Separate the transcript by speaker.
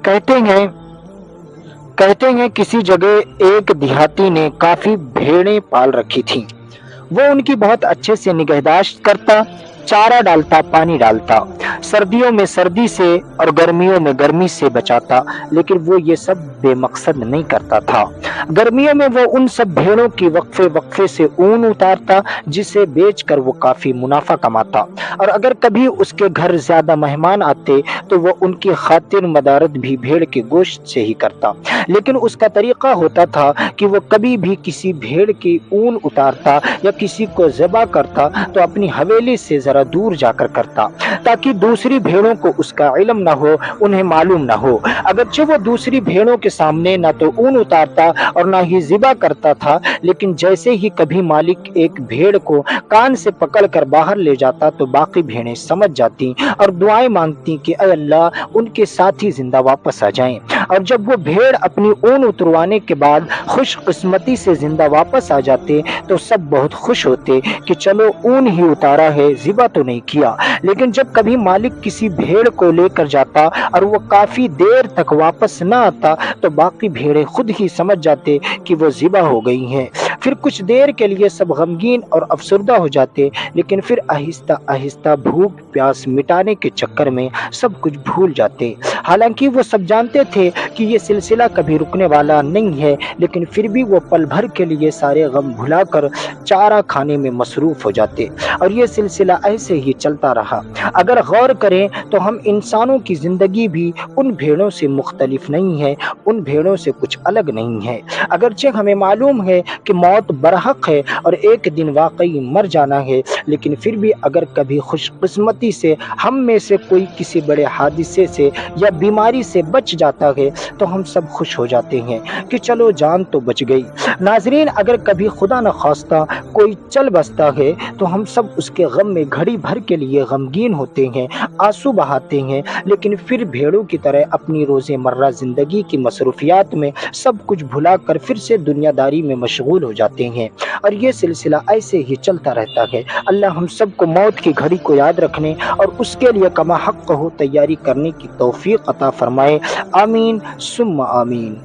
Speaker 1: کہتے ہیں کہتے ہیں کسی جگہ ایک دیہاتی نے کافی بھیڑیں پال رکھی تھیں۔ وہ ان کی بہت اچھے سے نگہداشت کرتا، چارہ ڈالتا، پانی ڈالتا، سردیوں میں سردی سے اور گرمیوں میں گرمی سے بچاتا، لیکن وہ یہ سب بے مقصد نہیں کرتا تھا۔ گرمیوں میں وہ ان سب بھیڑوں کی وقفے وقفے سے اون اتارتا، جسے بیچ کر وہ کافی منافع کماتا، اور اگر کبھی اس کے گھر زیادہ مہمان آتے تو وہ ان کی خاطر مدارت بھی بھیڑ کے گوشت سے ہی کرتا۔ لیکن اس کا طریقہ ہوتا تھا کہ وہ کبھی بھی کسی بھیڑ کی اون اتارتا یا کسی کو ذبح کرتا تو اپنی حویلی سے ذرا دور جا کر کرتا، تاکہ دوسری بھیڑوں کو اس کا علم نہ ہو، انہیں معلوم نہ ہو۔ اگرچہ وہ دوسری بھیڑوں کے سامنے نہ تو اون اتارتا اور نہ ہی ذبح کرتا تھا، لیکن جیسے ہی کبھی مالک ایک بھیڑ کو کان سے پکڑ کر باہر لے جاتا تو باقی بھیڑیں سمجھ جاتی اور دعائیں مانگتی کہ اے اللہ ان کے ساتھی زندہ واپس آ جائیں۔ اور جب وہ بھیڑ اپنی اون اتروانے کے بعد خوش قسمتی سے زندہ واپس آ جاتے تو سب بہت خوش ہوتے کہ چلو اون ہی اتارا ہے، ذبح تو نہیں کیا۔ لیکن جب کبھی مالک کسی بھیڑ کو لے کر جاتا اور وہ کافی دیر تک واپس نہ آتا تو باقی بھیڑیں خود ہی سمجھ جاتے کہ وہ ذبح ہو گئی ہیں۔ پھر کچھ دیر کے لیے سب غمگین اور افسردہ ہو جاتے، لیکن پھر آہستہ آہستہ بھوک پیاس مٹانے کے چکر میں سب کچھ بھول جاتے۔ حالانکہ وہ سب جانتے تھے کہ یہ سلسلہ کبھی رکنے والا نہیں ہے، لیکن پھر بھی وہ پل بھر کے لیے سارے غم بھلا کر چارہ کھانے میں مصروف ہو جاتے، اور یہ سلسلہ ایسے ہی چلتا رہا۔ اگر غور کریں تو ہم انسانوں کی زندگی بھی ان بھیڑوں سے مختلف نہیں ہے، ان بھیڑوں سے کچھ الگ نہیں ہے۔ اگرچہ ہمیں معلوم ہے کہ موت برحق ہے اور ایک دن واقعی مر جانا ہے، لیکن پھر بھی اگر کبھی خوش قسمتی سے ہم میں سے کوئی کسی بڑے حادثے سے یا بیماری سے بچ جاتا ہے تو ہم سب خوش ہو جاتے ہیں کہ چلو جان تو بچ گئی۔ ناظرین، اگر کبھی خدا نخواستہ کوئی چل بستا ہے تو ہم سب اس کے غم میں گھڑی بھر کے لیے غمگین ہوتے ہیں، آنسو بہاتے ہیں، لیکن پھر بھیڑوں کی طرح اپنی روزمرہ زندگی کی مصروفیات میں سب کچھ بھلا کر پھر سے دنیا داری میں مشغول ہو جاتے ہیں، اور یہ سلسلہ ایسے ہی چلتا رہتا ہے۔ اللہ ہم سب کو موت کی گھڑی کو یاد رکھنے اور اس کے لیے کما حق ہو تیاری کرنے کی توفیق عطا فرمائے۔ آمین ثم آمین۔